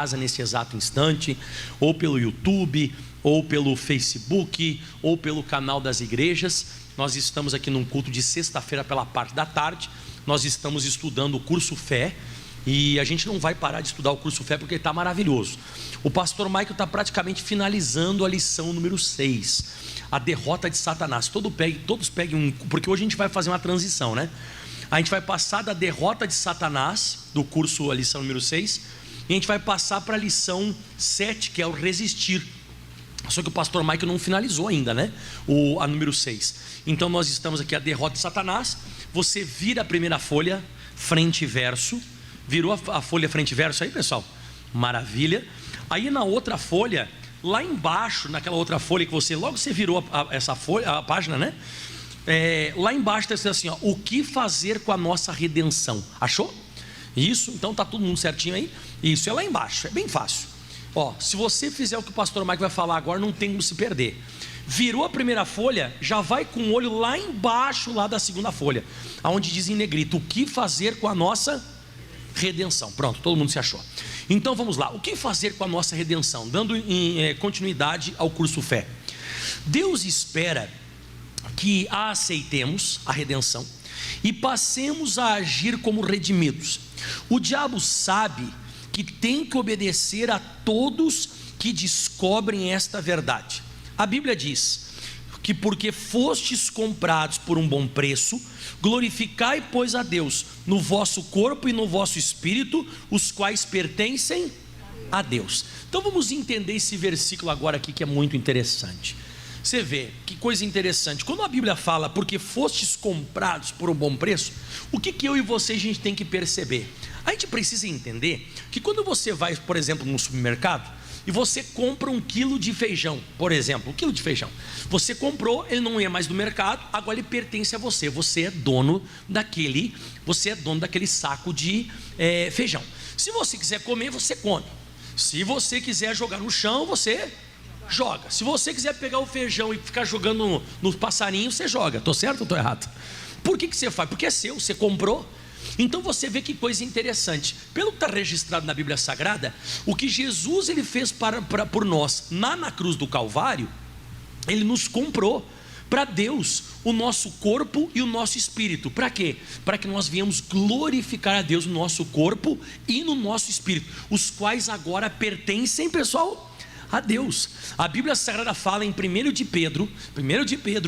casa nesse exato instante, ou pelo YouTube, ou pelo Facebook, ou pelo canal das igrejas. Nós estamos aqui num culto de sexta-feira pela parte da tarde. Nós estamos estudando o curso Fé, e a gente não vai parar de estudar o curso Fé porque ele está maravilhoso. O pastor Michael está praticamente finalizando a lição número 6, a derrota de Satanás. Todos peguem porque hoje a gente vai fazer uma transição, né? A gente vai passar da derrota de Satanás, do curso, a lição número 6, e a gente vai passar para a lição 7, que é o resistir. Só que o pastor Michael não finalizou ainda, né? A número 6. Então nós estamos aqui, a derrota de Satanás. Você vira a primeira folha, frente e verso. Virou a folha frente e verso aí, pessoal? Maravilha. Aí na outra folha, lá embaixo, naquela outra folha que logo você virou essa folha, a página, né? Lá embaixo está escrito assim, ó, o que fazer com a nossa redenção? Achou? Isso, então está todo mundo certinho aí? Isso, é lá embaixo, é bem fácil. Ó, se você fizer o que o pastor Mike vai falar agora, não tem como se perder. Virou a primeira folha, já vai com o olho lá embaixo, lá da segunda folha, aonde diz em negrito, o que fazer com a nossa redenção. Pronto, todo mundo se achou. Então vamos lá, o que fazer com a nossa redenção? Dando continuidade ao curso Fé. Deus espera que a aceitemos, a redenção, e passemos a agir como redimidos. O diabo sabe que tem que obedecer a todos que descobrem esta verdade. A Bíblia diz que porque fostes comprados por um bom preço, glorificai pois a Deus no vosso corpo e no vosso espírito, os quais pertencem a Deus. Então vamos entender esse versículo agora aqui, que é muito interessante. Você vê, que coisa interessante. Quando a Bíblia fala, porque fostes comprados por um bom preço, o que eu e você a gente tem que perceber? A gente precisa entender que quando você vai, por exemplo, no supermercado, e você compra 1 quilo de feijão, por exemplo, 1 quilo de feijão, você comprou, ele não é mais do mercado, agora ele pertence a você, você é dono daquele saco de feijão. Se você quiser comer, você come. Se você quiser jogar no chão, você joga. Se você quiser pegar o feijão e ficar jogando no passarinho, você joga. Estou certo ou estou errado? Por que você faz? Porque é seu, você comprou. Então você vê que coisa interessante. Pelo que está registrado na Bíblia Sagrada, o que Jesus ele fez por nós na cruz do Calvário, ele nos comprou para Deus, o nosso corpo e o nosso espírito. Para quê? Para que nós venhamos glorificar a Deus no nosso corpo e no nosso espírito, os quais agora pertencem, pessoal, a Deus. A Bíblia Sagrada fala em 1 de Pedro,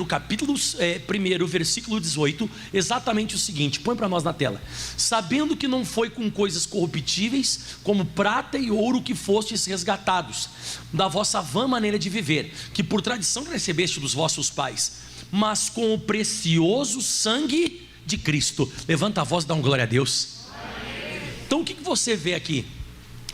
capítulo 1, versículo 18, exatamente o seguinte, põe para nós na tela: sabendo que não foi com coisas corruptíveis, como prata e ouro, que fostes resgatados da vossa vã maneira de viver, que por tradição recebeste dos vossos pais, mas com o precioso sangue de Cristo. Levanta a voz e dá um glória a Deus. Então o que você vê aqui?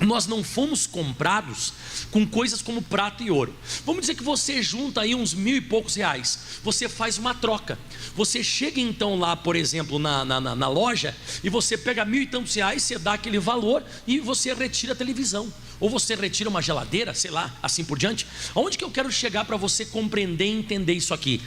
Nós não fomos comprados com coisas como prata e ouro. Vamos dizer que você junta aí uns 1.000 e poucos reais, você faz uma troca. Você chega então lá, por exemplo, na loja, e você pega 1.000 e tantos reais, você dá aquele valor e você retira a televisão, ou você retira uma geladeira, sei lá, assim por diante. Aonde que eu quero chegar para você compreender e entender isso aqui?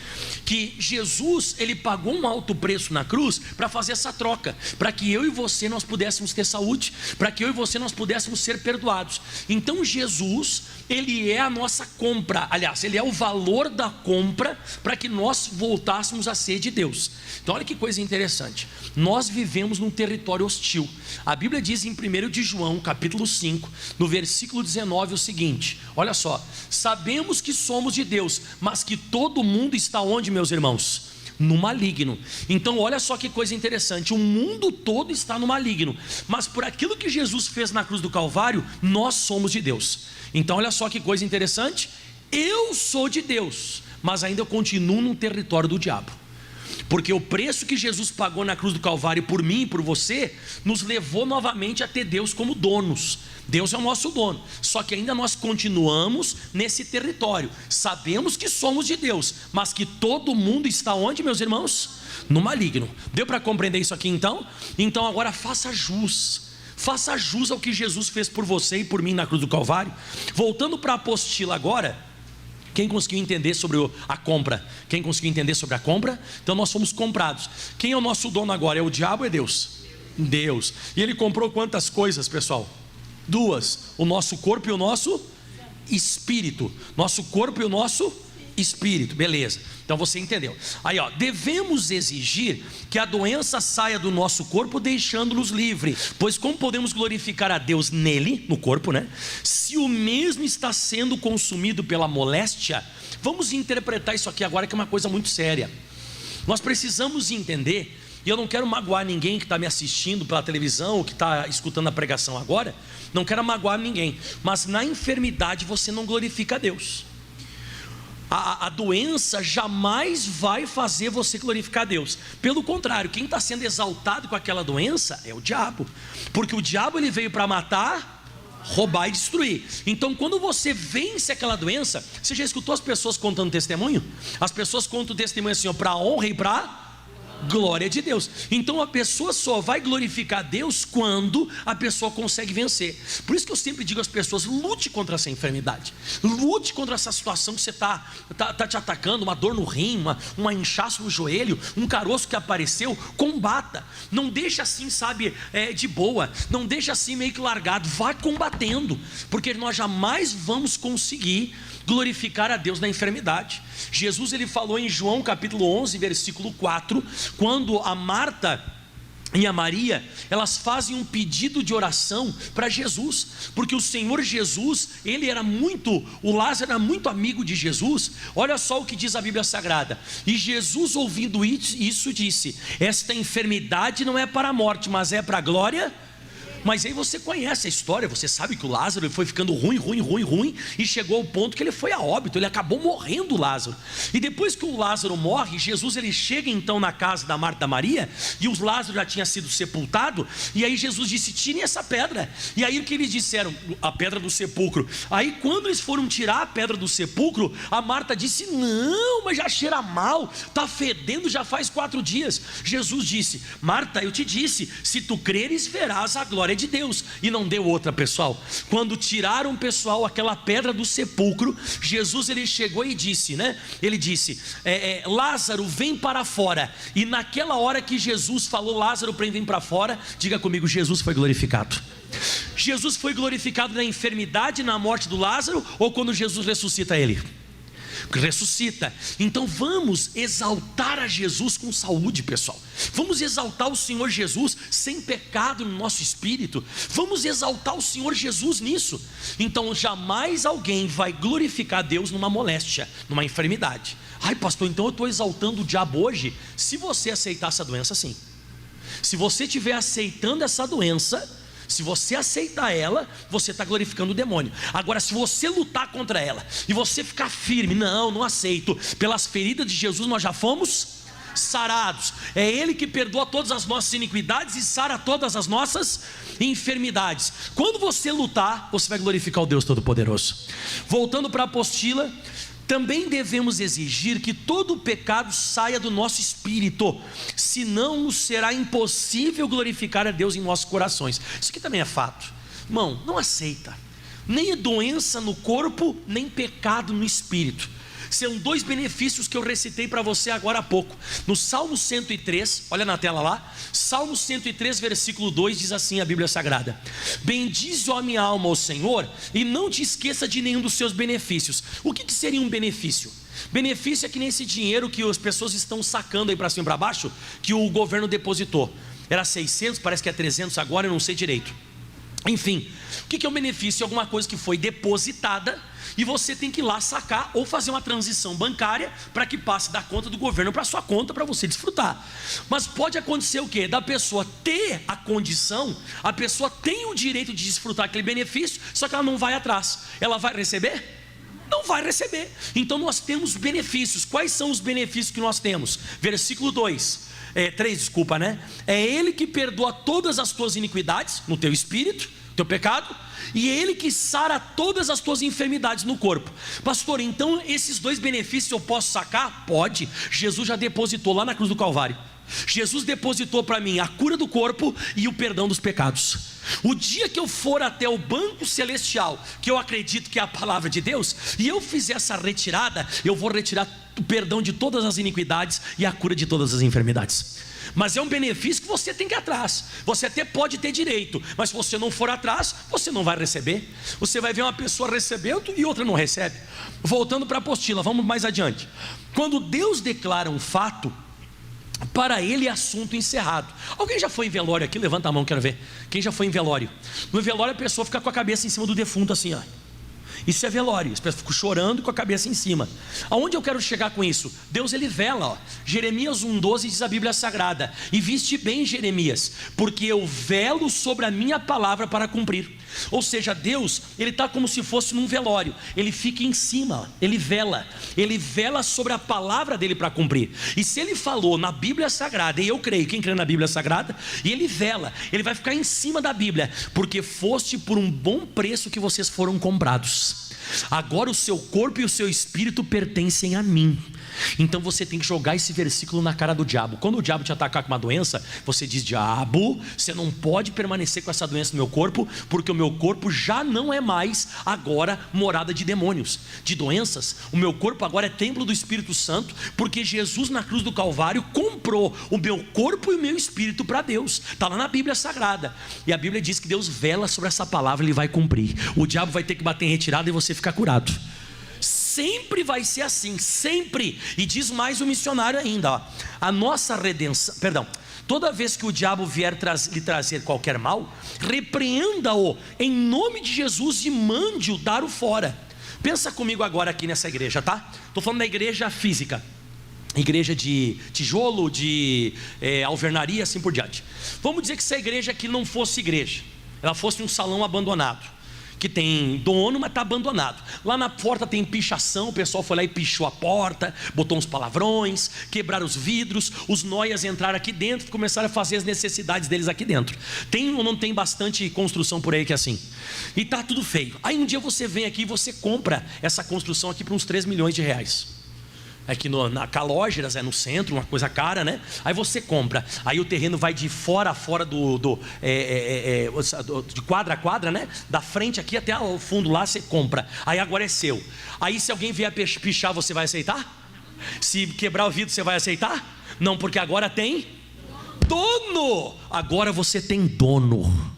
Que Jesus, ele pagou um alto preço na cruz para fazer essa troca, para que eu e você nós pudéssemos ter saúde, para que eu e você nós pudéssemos ser perdoados. Então Jesus, ele é a nossa compra, aliás, ele é o valor da compra para que nós voltássemos a ser de Deus. Então olha que coisa interessante, nós vivemos num território hostil. A Bíblia diz em 1 de João, capítulo 5, no versículo 19 o seguinte, olha só: sabemos que somos de Deus, mas que todo mundo está onde, meus irmãos? No maligno. Então olha só que coisa interessante, o mundo todo está no maligno, mas por aquilo que Jesus fez na cruz do Calvário, nós somos de Deus. Então olha só que coisa interessante, eu sou de Deus, mas ainda eu continuo no território do diabo, porque o preço que Jesus pagou na cruz do Calvário por mim e por você, nos levou novamente a ter Deus como donos. Deus é o nosso dono, só que ainda nós continuamos nesse território. Sabemos que somos de Deus, mas que todo mundo está onde, meus irmãos? No maligno. Deu para compreender isso aqui então? Então agora faça jus ao que Jesus fez por você e por mim na cruz do Calvário. Voltando para a apostila agora, quem conseguiu entender sobre a compra? Quem conseguiu entender sobre a compra? Então nós fomos comprados. Quem é o nosso dono agora? É o diabo ou é Deus? Deus. E ele comprou quantas coisas, pessoal? Duas: o nosso corpo e o nosso espírito. Nosso corpo e o nosso espírito, beleza. Então você entendeu. Aí ó, devemos exigir que a doença saia do nosso corpo, deixando-nos livre. Pois como podemos glorificar a Deus nele, no corpo, né? Se o mesmo está sendo consumido pela moléstia. Vamos interpretar isso aqui agora, que é uma coisa muito séria. Nós precisamos entender, e eu não quero magoar ninguém que está me assistindo pela televisão, ou que está escutando a pregação agora. Não quero magoar ninguém, mas na enfermidade você não glorifica a Deus. A doença jamais vai fazer você glorificar a Deus. Pelo contrário, quem está sendo exaltado com aquela doença é o diabo. Porque o diabo ele veio para matar, roubar e destruir. Então quando você vence aquela doença, você já escutou as pessoas contando testemunho? As pessoas contam testemunho assim, para a honra e para glória de Deus. Então a pessoa só vai glorificar a Deus quando a pessoa consegue vencer. Por isso que eu sempre digo às pessoas: lute contra essa enfermidade, lute contra essa situação que você está te atacando, uma dor no rim, uma inchaço no joelho, um caroço que apareceu. Combata, não deixa assim, sabe, de boa, não deixa assim meio que largado, vai combatendo, porque nós jamais vamos conseguir glorificar a Deus na enfermidade. Jesus ele falou em João capítulo 11 versículo 4, quando a Marta e a Maria, elas fazem um pedido de oração para Jesus, porque o Senhor Jesus, o Lázaro era muito amigo de Jesus. Olha só o que diz a Bíblia Sagrada: e Jesus, ouvindo isso, disse: esta enfermidade não é para a morte, mas é para a glória. Mas aí você conhece a história, você sabe que o Lázaro foi ficando ruim, e chegou ao ponto que ele foi a óbito, ele acabou morrendo, Lázaro. E depois que o Lázaro morre, Jesus ele chega então na casa da Marta e da Maria, e o Lázaro já tinha sido sepultado, e aí Jesus disse: tirem essa pedra. E aí o que eles disseram? A pedra do sepulcro. Aí quando eles foram tirar a pedra do sepulcro, a Marta disse: não, mas já cheira mal, está fedendo já faz 4 dias. Jesus disse: Marta, eu te disse, se tu creres verás a glória de Deus. E não deu outra, pessoal. Quando tiraram, pessoal, aquela pedra do sepulcro, Jesus ele chegou e disse, né? Ele disse: Lázaro, vem para fora. E naquela hora que Jesus falou Lázaro para vir para fora, diga comigo, Jesus foi glorificado. Jesus foi glorificado na enfermidade, na morte do Lázaro, ou quando Jesus ressuscita ele? Ressuscita. Então vamos exaltar a Jesus com saúde, pessoal. Vamos exaltar o Senhor Jesus sem pecado no nosso espírito. Vamos exaltar o Senhor Jesus nisso. Então jamais alguém vai glorificar Deus numa moléstia, numa enfermidade. Ai pastor, então eu estou exaltando o diabo hoje? Se você aceitar essa doença, sim. Se você estiver aceitando essa doença, se você aceitar ela, você está glorificando o demônio. Agora, se você lutar contra ela e você ficar firme: não aceito, pelas feridas de Jesus nós já fomos sarados. É Ele que perdoa todas as nossas iniquidades e sara todas as nossas enfermidades. Quando você lutar, você vai glorificar o Deus Todo-Poderoso. Voltando para a apostila, também devemos exigir que todo pecado saia do nosso espírito, senão nos será impossível glorificar a Deus em nossos corações. Isso aqui também é fato. Irmão, não aceita nem doença no corpo, nem pecado no espírito. São 2 benefícios que eu recitei para você agora há pouco. No Salmo 103, olha na tela lá, Salmo 103 versículo 2 diz assim a Bíblia Sagrada: bendize, ó minha alma, ao Senhor, e não te esqueça de nenhum dos seus benefícios. O que seria um benefício? Benefício é que nem esse dinheiro que as pessoas estão sacando aí para cima e para baixo, que o governo depositou. Era 600, parece que é 300 agora, eu não sei direito. Enfim, o que é um benefício? É alguma coisa que foi depositada e você tem que ir lá sacar ou fazer uma transição bancária para que passe da conta do governo para a sua conta, para você desfrutar. Mas pode acontecer o quê? Da pessoa ter a condição, a pessoa tem o direito de desfrutar aquele benefício, só que ela não vai atrás. Ela vai receber? Não vai receber. Então nós temos benefícios. Quais são os benefícios que nós temos? Versículo 3, desculpa, né? É Ele que perdoa todas as tuas iniquidades no teu espírito, teu pecado, e é Ele que sara todas as tuas enfermidades no corpo. Pastor, então esses 2 benefícios eu posso sacar? Pode. Jesus já depositou lá na cruz do Calvário. Jesus depositou para mim a cura do corpo e o perdão dos pecados. O dia que eu for até o banco celestial, que eu acredito que é a palavra de Deus, e eu fizer essa retirada, eu vou retirar o perdão de todas as iniquidades e a cura de todas as enfermidades. mas é um benefício que você tem que ir atrás. Você até pode ter direito, mas se você não for atrás, você não vai receber. Você vai ver uma pessoa recebendo e outra não recebe. Voltando para a apostila, vamos mais adiante. Quando Deus declara um fato, para ele é assunto encerrado. Alguém já foi em velório aqui? Levanta a mão, quero ver. Quem já foi em velório? No velório a pessoa fica com a cabeça em cima do defunto assim, ó. Isso é velório, as pessoas ficam chorando com a cabeça em cima. Aonde eu quero chegar com isso? Deus ele vela, ó. Jeremias 1,12 diz a Bíblia Sagrada: e viste bem, Jeremias, porque eu velo sobre a minha palavra para cumprir. Ou seja, Deus, ele está como se fosse num velório, ele fica em cima, ele vela sobre a palavra dele para cumprir. E se ele falou na Bíblia Sagrada, e eu creio, quem crê na Bíblia Sagrada, e ele vela, ele vai ficar em cima da Bíblia, porque foste por um bom preço que vocês foram comprados. Agora o seu corpo e o seu espírito pertencem a mim. Então você tem que jogar esse versículo na cara do diabo. Quando o diabo te atacar com uma doença, você diz: diabo, você não pode permanecer com essa doença no meu corpo, porque o meu corpo já não é mais agora morada de demônios, de doenças. O meu corpo agora é templo do Espírito Santo, porque Jesus na cruz do Calvário comprou o meu corpo e o meu espírito para Deus. Está lá na Bíblia Sagrada. E a Bíblia diz que Deus vela sobre essa palavra, ele vai cumprir. O diabo vai ter que bater em retirada e você ficar curado. Sempre vai ser assim, sempre. E diz mais o missionário ainda, ó, a nossa redenção, toda vez que o diabo vier lhe trazer qualquer mal, repreenda-o em nome de Jesus e mande-o dar-o fora. Pensa comigo agora aqui nessa igreja, tá? Estou falando da igreja física, igreja de tijolo, de alvenaria, assim por diante. Vamos dizer que essa igreja aqui não fosse igreja, ela fosse um salão abandonado, que tem dono, mas está abandonado. Lá na porta tem pichação, o pessoal foi lá e pichou a porta, botou uns palavrões, quebraram os vidros, os noias entraram aqui dentro e começaram a fazer as necessidades deles aqui dentro. Tem ou não tem bastante construção por aí que é assim? E está tudo feio. Aí um dia você vem aqui e você compra essa construção aqui por uns 3 milhões de reais. Aqui na Calógeras, no centro, uma coisa cara, né? Aí você compra, aí o terreno vai de fora a fora de quadra a quadra, né? Da frente aqui até o fundo lá, você compra. Aí agora é seu. Aí se alguém vier pichar, você vai aceitar? Se quebrar o vidro, você vai aceitar? Não, porque agora tem dono. Agora você tem dono.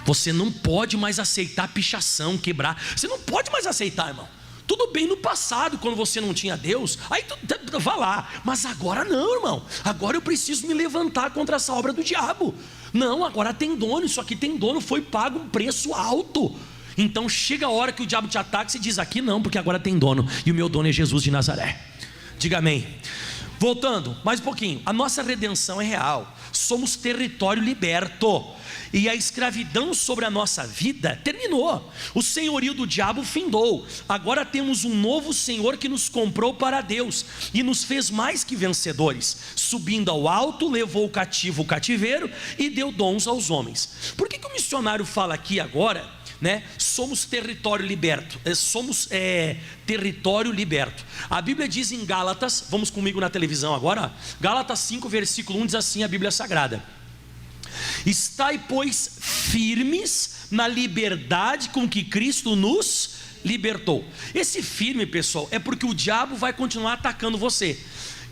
Você não pode mais aceitar pichação, quebrar. Você não pode mais aceitar, irmão. Tudo bem no passado, quando você não tinha Deus, aí tu vai lá, mas agora não, irmão. Agora eu preciso me levantar contra essa obra do diabo. Não, agora tem dono, isso aqui tem dono, foi pago um preço alto. Então chega a hora que o diabo te ataca e você diz: aqui não, porque agora tem dono, e o meu dono é Jesus de Nazaré. Diga amém. Voltando, mais um pouquinho, a nossa redenção é real, somos território liberto, e a escravidão sobre a nossa vida terminou, o senhorio do diabo findou, agora temos um novo Senhor que nos comprou para Deus, e nos fez mais que vencedores, subindo ao alto, levou o cativo o cativeiro, e deu dons aos homens. Por que o missionário fala aqui agora, né? Somos território liberto, somos território liberto. A Bíblia diz em Gálatas, vamos comigo na televisão agora, Gálatas 5 versículo 1 diz assim a Bíblia Sagrada: estai pois firmes na liberdade com que Cristo nos libertou. Esse firme, pessoal, é porque o diabo vai continuar atacando você.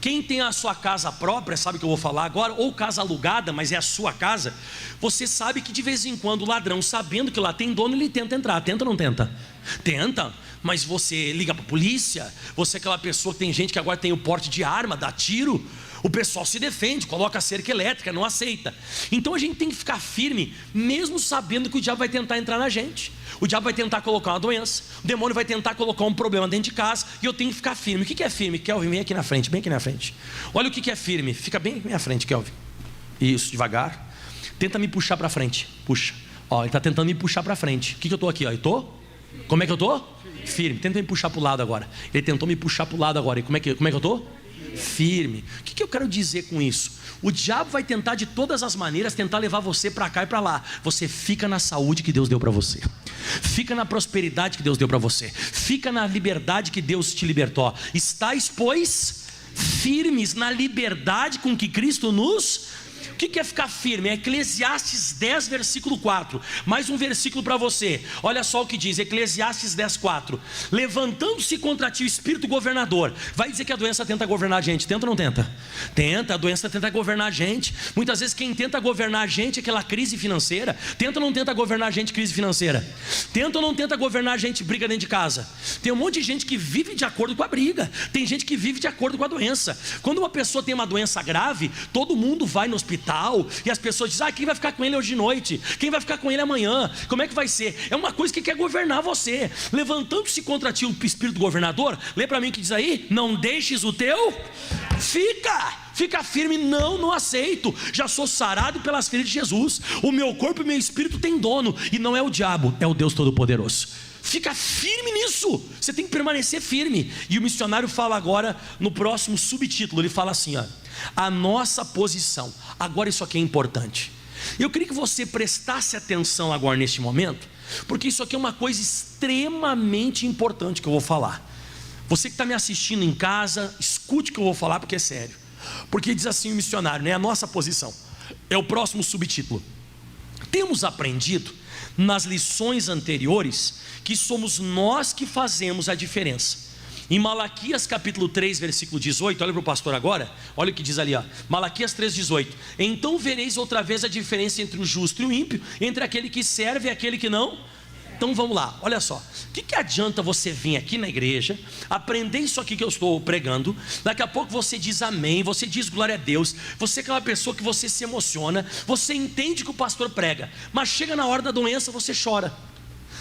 Quem tem a sua casa própria, sabe o que eu vou falar agora, ou casa alugada, mas é a sua casa, você sabe que de vez em quando o ladrão, sabendo que lá tem dono, ele tenta entrar. Tenta ou não tenta? Tenta, mas você liga para a polícia, você é aquela pessoa que tem gente que agora tem o porte de arma, dá tiro, o pessoal se defende, coloca a cerca elétrica, não aceita. Então a gente tem que ficar firme, mesmo sabendo que o diabo vai tentar entrar na gente. O diabo vai tentar colocar uma doença, o demônio vai tentar colocar um problema dentro de casa, e eu tenho que ficar firme. O que é firme? Kelvin, vem aqui na frente, bem aqui na frente. Olha o que é firme, fica bem na minha frente, Kelvin. Isso, devagar. Tenta me puxar para frente, puxa. Ó, ele está tentando me puxar para frente. O que eu estou aqui? Ó, eu estou? Como é que eu estou? Firme. Tenta me puxar para o lado agora. Ele tentou me puxar para o lado agora. E como é que eu estou? Firme. O que eu quero dizer com isso? O diabo vai tentar de todas as maneiras tentar levar você para cá e para lá. Você fica na saúde que Deus deu para você, fica na prosperidade que Deus deu para você, fica na liberdade que Deus te libertou. Estais, pois, firmes na liberdade com que Cristo nos... O que é ficar firme? É Eclesiastes 10, versículo 4. Mais um versículo para você. Olha só o que diz, Eclesiastes 10, 4. Levantando-se contra ti o espírito governador. Vai dizer que a doença tenta governar a gente. Tenta ou não tenta? Tenta, a doença tenta governar a gente. Muitas vezes quem tenta governar a gente é aquela crise financeira. Tenta ou não tenta governar a gente crise financeira? Tenta ou não tenta governar a gente briga dentro de casa? Tem um monte de gente que vive de acordo com a briga. Tem gente que vive de acordo com a doença. Quando uma pessoa tem uma doença grave, todo mundo vai no hospital e as pessoas dizem, quem vai ficar com ele hoje de noite? Quem vai ficar com ele amanhã? Como é que vai ser? É uma coisa que quer governar você. Levantando-se contra ti o espírito governador, lê para mim o que diz aí, não deixes o teu, fica firme, não aceito, já sou sarado pelas feridas de Jesus, o meu corpo e o meu espírito tem dono, e não é o diabo, é o Deus Todo-Poderoso. Fica firme nisso, você tem que permanecer firme. E o missionário fala agora no próximo subtítulo, ele fala assim, a nossa posição. Agora isso aqui é importante. Eu queria que você prestasse atenção agora neste momento, porque isso aqui é uma coisa extremamente importante que eu vou falar. Você que está me assistindo em casa, escute o que eu vou falar, porque é sério. Porque diz assim o missionário, a nossa posição. É o próximo subtítulo. Temos aprendido nas lições anteriores que somos nós que fazemos a diferença. Em Malaquias capítulo 3, versículo 18, olha para o pastor agora, olha o que diz ali, Malaquias 3, 18. Então vereis outra vez a diferença entre o justo e o ímpio, entre aquele que serve e aquele que não. Então vamos lá, olha só, o que adianta você vir aqui na igreja, aprender isso aqui que eu estou pregando, daqui a pouco você diz amém, você diz glória a Deus, você é aquela pessoa que você se emociona, você entende que o pastor prega, mas chega na hora da doença você chora,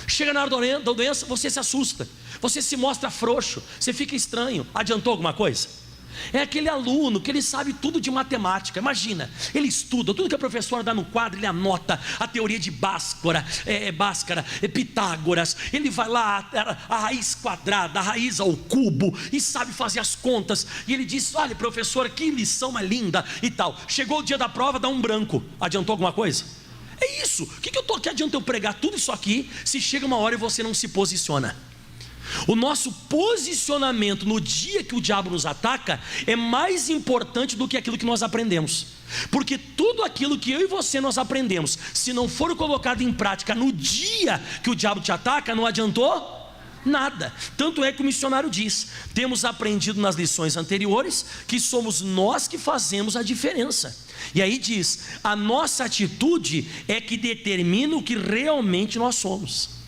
chega na hora da doença você se assusta, você se mostra frouxo, você fica estranho. Adiantou alguma coisa? É aquele aluno que ele sabe tudo de matemática. Imagina, ele estuda tudo que a professora dá no quadro, ele anota a teoria de Bhaskara, Pitágoras. Ele vai lá, a raiz quadrada, a raiz ao cubo, e sabe fazer as contas. E ele diz, olha professora, que lição mais linda e tal. Chegou o dia da prova, dá um branco. Adiantou alguma coisa? É isso. Que adianta eu pregar tudo isso aqui se chega uma hora e você não se posiciona? O nosso posicionamento no dia que o diabo nos ataca é mais importante do que aquilo que nós aprendemos. Porque tudo aquilo que eu e você nós aprendemos, se não for colocado em prática no dia que o diabo te ataca, não adiantou nada. Tanto é que o missionário diz, temos aprendido nas lições anteriores que somos nós que fazemos a diferença. E aí diz, a nossa atitude é que determina o que realmente nós somos.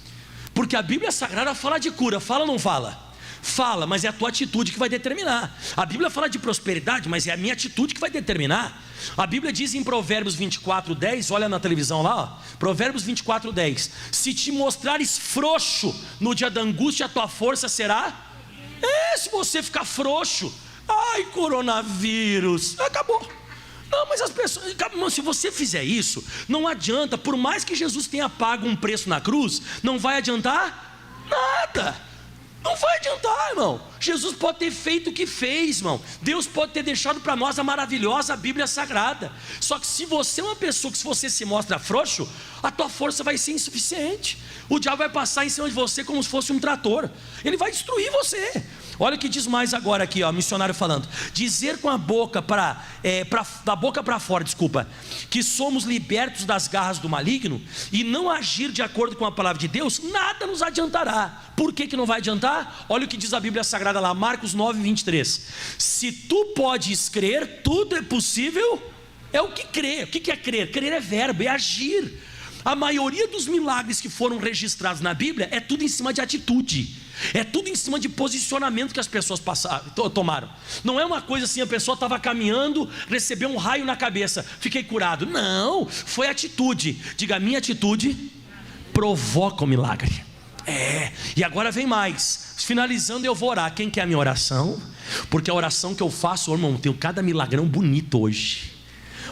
Porque a Bíblia Sagrada fala de cura, fala ou não fala? Fala, mas é a tua atitude que vai determinar. A Bíblia fala de prosperidade, mas é a minha atitude que vai determinar. A Bíblia diz em Provérbios 24, 10, olha na televisão lá, Provérbios 24, 10. Se te mostrares frouxo no dia da angústia, a tua força será? Se você ficar frouxo, ai coronavírus, acabou. Não, mas as pessoas, se você fizer isso, não adianta, por mais que Jesus tenha pago um preço na cruz, não vai adiantar nada. Não vai adiantar, irmão. Jesus pode ter feito o que fez, irmão. Deus pode ter deixado para nós a maravilhosa Bíblia Sagrada. Só que se você é uma pessoa que se você se mostra frouxo, a tua força vai ser insuficiente. O diabo vai passar em cima de você como se fosse um trator. Ele vai destruir você. Olha o que diz mais agora aqui, missionário falando. Dizer com a boca da boca para fora, que somos libertos das garras do maligno e não agir de acordo com a palavra de Deus, nada nos adiantará. Por que não vai adiantar? Olha o que diz a Bíblia Sagrada lá, Marcos 9, 23. Se tu podes crer, tudo é possível. É o que crer. O que é crer? Crer é verbo, é agir. A maioria dos milagres que foram registrados na Bíblia é tudo em cima de atitude. É tudo em cima de posicionamento que as pessoas tomaram. Não é uma coisa assim, a pessoa estava caminhando, recebeu um raio na cabeça, fiquei curado. Não, foi atitude. Diga, minha atitude provoca o milagre. E agora vem mais. Finalizando eu vou orar. Quem quer a minha oração? Porque a oração que eu faço, irmão, tenho cada milagrão bonito hoje.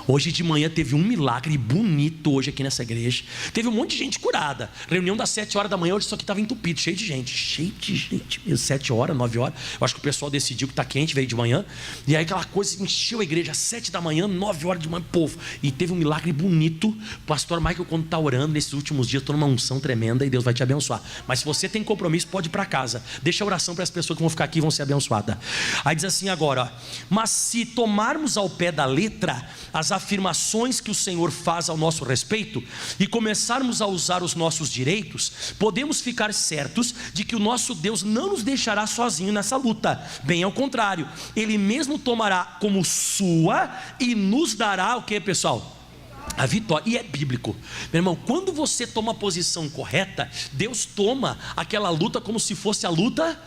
Hoje de manhã teve um milagre bonito hoje aqui nessa igreja. Teve um monte de gente curada. Reunião das 7 horas da manhã, hoje isso aqui estava entupido, cheio de gente mesmo, 7 horas, 9 horas. Eu acho que o pessoal decidiu que está quente, veio de manhã. E aí aquela coisa encheu a igreja, 7 da manhã, 9 horas de manhã, povo. E teve um milagre bonito. O pastor Michael, quando está orando nesses últimos dias, estou numa unção tremenda e Deus vai te abençoar. Mas se você tem compromisso, pode ir para casa. Deixa a oração para as pessoas que vão ficar aqui e vão ser abençoadas. Aí diz assim agora, mas se tomarmos ao pé da letra as afirmações que o Senhor faz ao nosso respeito e começarmos a usar os nossos direitos, podemos ficar certos de que o nosso Deus não nos deixará sozinho nessa luta. Bem ao contrário, Ele mesmo tomará como sua e nos dará o que, pessoal? A vitória. E é bíblico, meu irmão. Quando você toma a posição correta, Deus toma aquela luta como se fosse a luta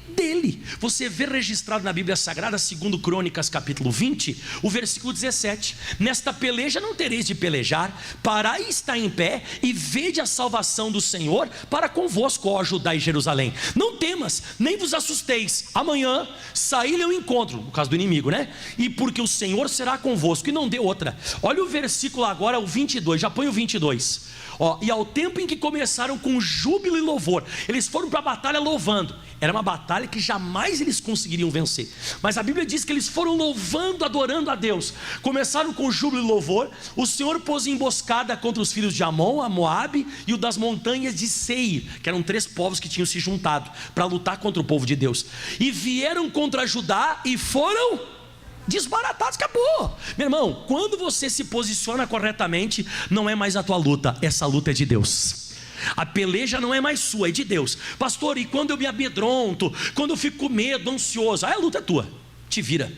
dele. Você vê registrado na Bíblia Sagrada, segundo Crônicas capítulo 20, o versículo 17: nesta peleja não tereis de pelejar, parai e está em pé, e vede a salvação do Senhor para convosco, ó Judá e Jerusalém. Não temas, nem vos assusteis, amanhã saí-lhe ao encontro, no caso do inimigo, né? E porque o Senhor será convosco. E não deu outra. Olha o versículo agora, o 22, já põe o 22. E ao tempo em que começaram com júbilo e louvor, eles foram para a batalha louvando. Era uma batalha que jamais eles conseguiriam vencer, mas a Bíblia diz que eles foram louvando, adorando a Deus. Começaram com júbilo e louvor. O Senhor pôs emboscada contra os filhos de Amon, a Moabe e o das montanhas de Seir, que eram 3 povos que tinham se juntado para lutar contra o povo de Deus, e vieram contra Judá e foram desbaratados. Acabou, meu irmão. Quando você se posiciona corretamente, não é mais a tua luta, essa luta é de Deus. A peleja não é mais sua, é de Deus. Pastor, e quando eu me amedronto, quando eu fico com medo, ansioso, aí a luta é tua, te vira.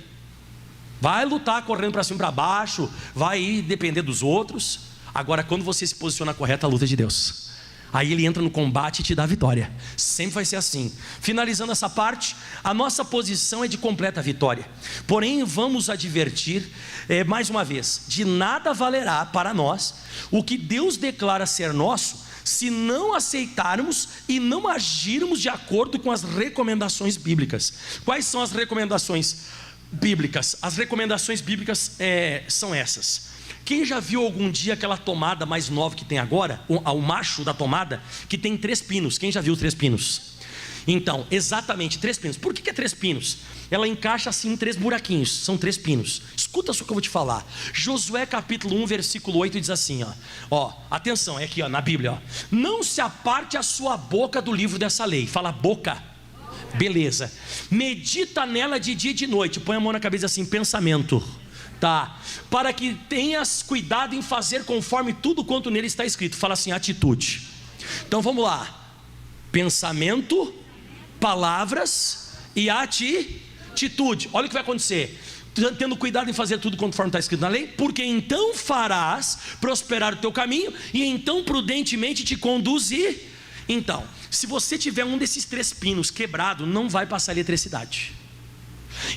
Vai lutar correndo para cima e para baixo, vai ir depender dos outros. Agora, quando você se posiciona correto, a luta é de Deus. Aí Ele entra no combate e te dá a vitória. Sempre vai ser assim. Finalizando essa parte, a nossa posição é de completa vitória. Porém, vamos advertir mais uma vez: de nada valerá para nós o que Deus declara ser nosso, se não aceitarmos e não agirmos de acordo com as recomendações bíblicas. Quais são as recomendações bíblicas? As recomendações bíblicas são essas. Quem já viu algum dia aquela tomada mais nova que tem agora, o macho da tomada, que tem 3 pinos? Quem já viu 3 pinos? Então, exatamente, 3 pinos. Por que é 3 pinos? Ela encaixa assim em 3 buraquinhos, são 3 pinos. Escuta só o que eu vou te falar. Josué capítulo 1, versículo 8 diz assim, atenção, é aqui na Bíblia, não se aparte a sua boca do livro dessa lei. Fala boca, beleza. Medita nela de dia e de noite. Põe a mão na cabeça assim, pensamento. Tá, para que tenhas cuidado em fazer conforme tudo quanto nele está escrito. Fala assim, atitude. Então vamos lá: pensamento, palavras e atitude. Olha o que vai acontecer. Tendo cuidado em fazer tudo conforme está escrito na lei, porque então farás prosperar o teu caminho, e então prudentemente te conduzir. Então, se você tiver um desses 3 pinos quebrado, não vai passar eletricidade.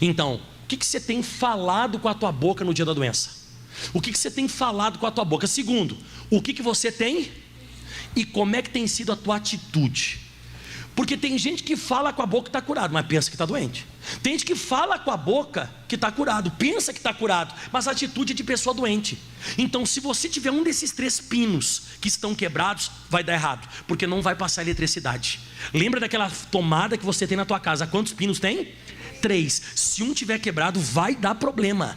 Então, o que você tem falado com a tua boca no dia da doença? O que você tem falado com a tua boca? Segundo, o que você tem e como é que tem sido a tua atitude? Porque tem gente que fala com a boca que está curado, mas pensa que está doente. Tem gente que fala com a boca que está curado, pensa que está curado, mas a atitude é de pessoa doente. Então, se você tiver um desses 3 pinos que estão quebrados, vai dar errado, porque não vai passar eletricidade. Lembra daquela tomada que você tem na tua casa? Quantos pinos tem? 3. Se um tiver quebrado, vai dar problema.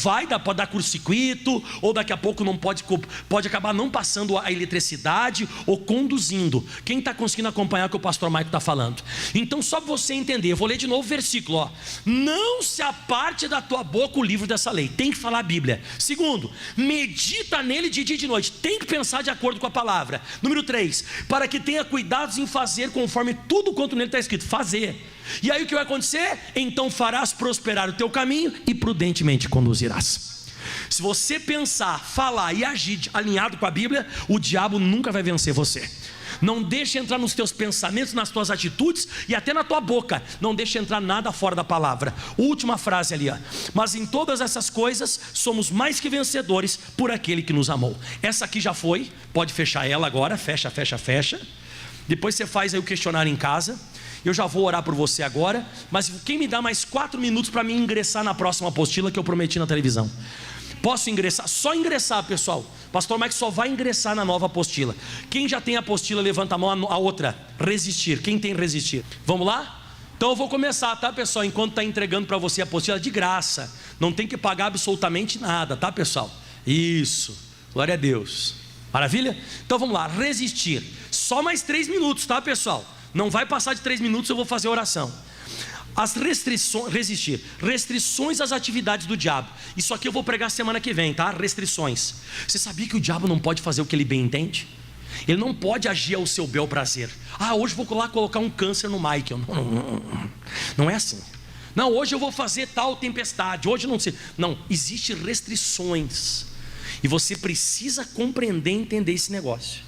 Pode dar curto-circuito, ou daqui a pouco não pode acabar não passando a eletricidade ou conduzindo. Quem está conseguindo acompanhar o que o pastor Maico está falando? Então, só para você entender, eu vou ler de novo o versículo. Não se aparte da tua boca o livro dessa lei. Tem que falar a Bíblia. Segundo, medita nele de dia e de noite. Tem que pensar de acordo com a palavra. Número 3, para que tenha cuidados em fazer conforme tudo quanto nele está escrito. Fazer. E aí o que vai acontecer? Então farás prosperar o teu caminho e prudentemente conduzirás. Se você pensar, falar e agir alinhado com a Bíblia, o diabo nunca vai vencer você. Não deixe entrar nos teus pensamentos, nas tuas atitudes e até na tua boca. Não deixe entrar nada fora da palavra. Última frase ali, mas em todas essas coisas somos mais que vencedores por aquele que nos amou. Essa aqui já foi, pode fechar ela agora, fecha. Depois você faz aí o questionário em casa. Eu já vou orar por você agora, mas quem me dá mais 4 minutos para mim ingressar na próxima apostila que eu prometi na televisão? Posso ingressar? Só ingressar, pessoal. Pastor Mike só vai ingressar na nova apostila. Quem já tem a apostila, levanta a mão. A outra, resistir. Quem tem resistir? Vamos lá? Então eu vou começar, tá, pessoal? Enquanto está entregando para você a apostila, de graça. Não tem que pagar absolutamente nada, tá, pessoal? Isso, glória a Deus. Maravilha? Então vamos lá, resistir. Só mais 3 minutos, tá, pessoal? Não vai passar de 3 minutos, eu vou fazer a oração. As restrições, restrições às atividades do diabo. Isso aqui eu vou pregar semana que vem, tá? Restrições. Você sabia que o diabo não pode fazer o que ele bem entende? Ele não pode agir ao seu bel prazer. Hoje vou lá colocar um câncer no Michael. Não é assim. Não, hoje eu vou fazer tal tempestade. Hoje não sei. Não, existem restrições. E você precisa compreender e entender esse negócio.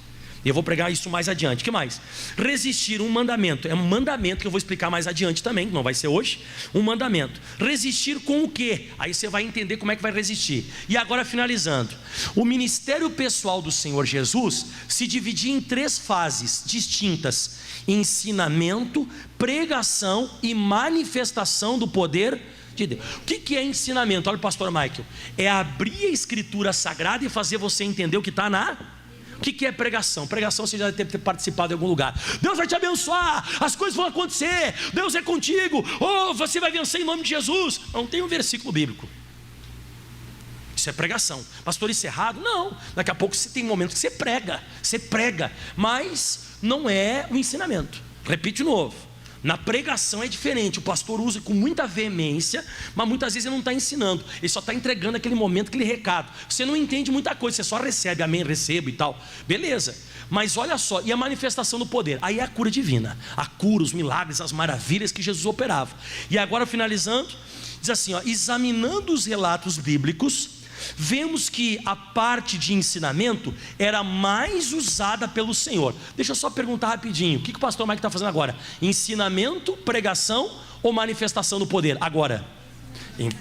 E eu vou pregar isso mais adiante. O que mais? Resistir, um mandamento. É um mandamento que eu vou explicar mais adiante também, não vai ser hoje. Um mandamento. Resistir com o quê? Aí você vai entender como é que vai resistir. E agora finalizando. O ministério pessoal do Senhor Jesus se dividia em 3 fases distintas: ensinamento, pregação e manifestação do poder de Deus. O que é ensinamento? Olha o pastor Michael. É abrir a escritura sagrada e fazer você entender o que está na... O que é pregação? Pregação você já deve ter participado em algum lugar. Deus vai te abençoar, as coisas vão acontecer, Deus é contigo, você vai vencer em nome de Jesus. Não tem um versículo bíblico. Isso é pregação. Pastor, isso é errado? Não. Daqui a pouco você tem momentos que você prega, mas não é o ensinamento. Repito de novo. Na pregação é diferente, o pastor usa com muita veemência, mas muitas vezes ele não está ensinando, ele só está entregando aquele momento, aquele recado. Você não entende muita coisa, você só recebe, amém, recebo e tal, beleza. Mas olha só, e a manifestação do poder? Aí é a cura divina, a cura, os milagres, as maravilhas que Jesus operava. E agora finalizando, diz assim, examinando os relatos bíblicos, vemos que a parte de ensinamento era mais usada pelo Senhor. Deixa eu só perguntar rapidinho, o que o pastor Mike está fazendo agora? Ensinamento, pregação ou manifestação do poder? Agora,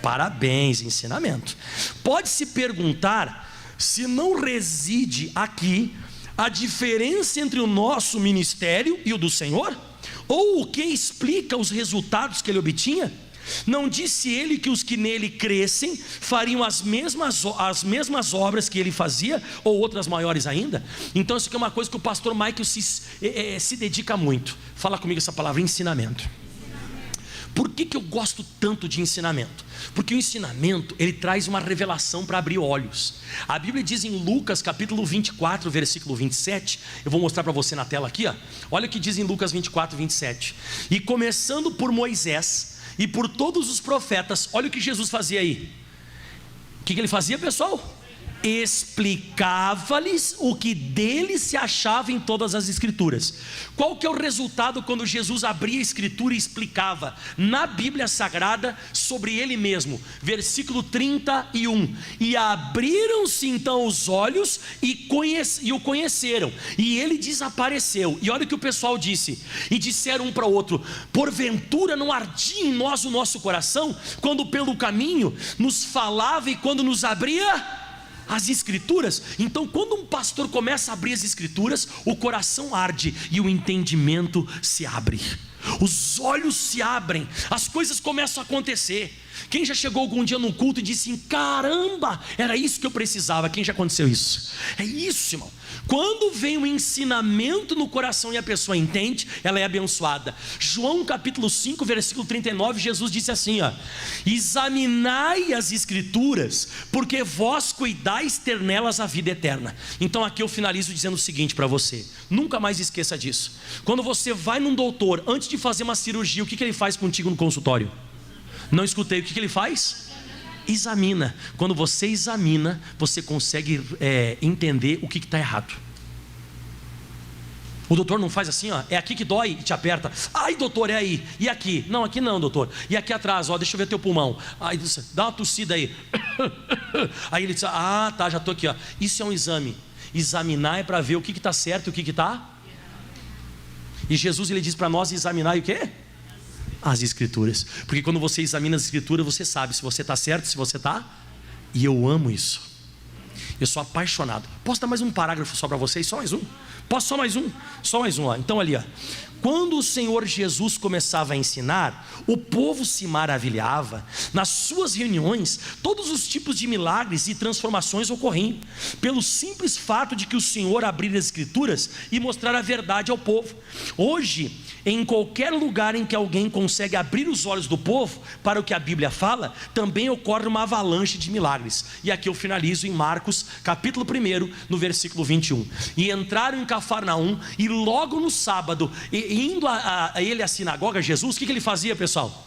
parabéns, ensinamento. Pode-se perguntar se não reside aqui a diferença entre o nosso ministério e o do Senhor? Ou o que explica os resultados que ele obtinha? Não disse ele que os que nele crescem fariam as mesmas obras que ele fazia, ou outras maiores ainda? Então isso aqui é uma coisa que o pastor Michael se dedica muito. Fala comigo essa palavra, ensinamento. Por que eu gosto tanto de ensinamento? Porque o ensinamento, ele traz uma revelação para abrir olhos. A Bíblia diz em Lucas capítulo 24, versículo 27, eu vou mostrar para você na tela aqui, olha o que diz em Lucas 24, 27. E começando por Moisés e por todos os profetas, olha o que Jesus fazia aí. O que ele fazia, pessoal? Explicava-lhes o que dele se achava em todas as escrituras. Qual que é o resultado quando Jesus abria a escritura e explicava na Bíblia Sagrada sobre ele mesmo? Versículo 31. E abriram-se então os olhos e o conheceram, e ele desapareceu. E olha o que o pessoal disse, e disseram um para o outro: porventura não ardia em nós o nosso coração, quando pelo caminho nos falava e quando nos abria as escrituras? Então quando um pastor começa a abrir as escrituras, o coração arde e o entendimento se abre, os olhos se abrem, as coisas começam a acontecer. Quem já chegou algum dia num culto e disse assim: caramba, era isso que eu precisava? Quem já aconteceu isso? É isso, irmão. Quando vem um ensinamento no coração e a pessoa entende, ela é abençoada. João capítulo 5, versículo 39, Jesus disse assim: examinai as escrituras, porque vós cuidais ter nelas a vida eterna. Então aqui eu finalizo dizendo o seguinte para você: nunca mais esqueça disso. Quando você vai num doutor, antes de fazer uma cirurgia, o que ele faz contigo no consultório? Não escutei, o que ele faz? Examina. Quando você examina, você consegue entender o que está errado. O doutor não faz assim, é aqui que dói e te aperta. Ai, doutor, é aí. E aqui? Não, aqui não, doutor. E aqui atrás, deixa eu ver teu pulmão. Aí dá uma tossida aí. Aí ele diz: tá, já estou aqui. Isso é um exame. Examinar é para ver o que está certo e o que está. E Jesus, ele diz para nós examinar o quê? As escrituras. Porque quando você examina as escrituras, você sabe se você está certo, se você está. E eu amo isso. Eu sou apaixonado. Posso dar mais um parágrafo só para vocês? Só mais um? Posso só mais um? Só mais um, Então ali, quando o Senhor Jesus começava a ensinar, o povo se maravilhava. Nas suas reuniões, todos os tipos de milagres e transformações ocorriam, pelo simples fato de que o Senhor abrir as escrituras e mostrar a verdade ao povo. Hoje, em qualquer lugar em que alguém consegue abrir os olhos do povo para o que a Bíblia fala, também ocorre uma avalanche de milagres. E aqui eu finalizo em Marcos capítulo 1, no versículo 21. E entraram em Cafarnaum, e logo no sábado, indo a ele à sinagoga, Jesus, o que ele fazia, pessoal?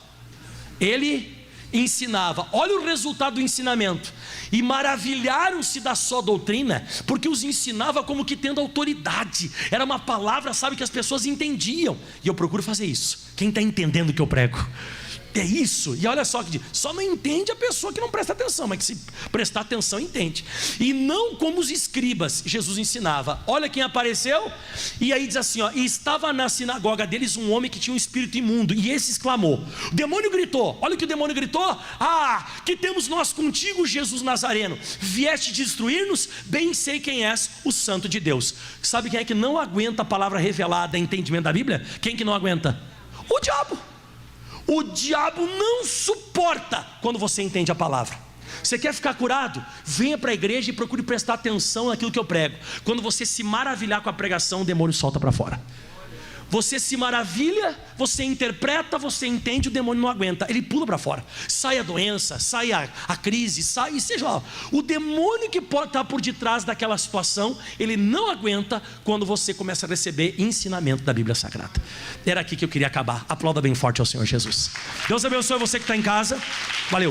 Ele ensinava. Olha o resultado do ensinamento. E maravilharam-se da só doutrina, porque os ensinava como que tendo autoridade. Era uma palavra, sabe, que as pessoas entendiam. E eu procuro fazer isso. Quem está entendendo o que eu prego? É isso. E olha só que diz, só não entende a pessoa que não presta atenção, mas que se prestar atenção entende. E não como os escribas. Jesus ensinava. Olha quem apareceu. E aí diz assim, ó, e estava na sinagoga deles um homem que tinha um espírito imundo, e esse exclamou. O demônio gritou. Olha o que o demônio gritou. Ah, que temos nós contigo, Jesus Nazareno? Vieste destruir-nos? Bem sei quem és, o Santo de Deus. Sabe quem é que não aguenta a palavra revelada, entendimento da Bíblia? Quem que não aguenta? O diabo. O diabo não suporta quando você entende a palavra. Você quer ficar curado? Venha para a igreja e procure prestar atenção naquilo que eu prego. Quando você se maravilhar com a pregação, o demônio solta para fora. Você se maravilha, você interpreta, você entende, o demônio não aguenta, ele pula para fora. Sai a doença, sai a crise, sai, seja lá. O demônio que pode estar por detrás daquela situação, ele não aguenta quando você começa a receber ensinamento da Bíblia Sagrada. Era aqui que eu queria acabar. Aplauda bem forte ao Senhor Jesus. Deus abençoe você que está em casa. Valeu.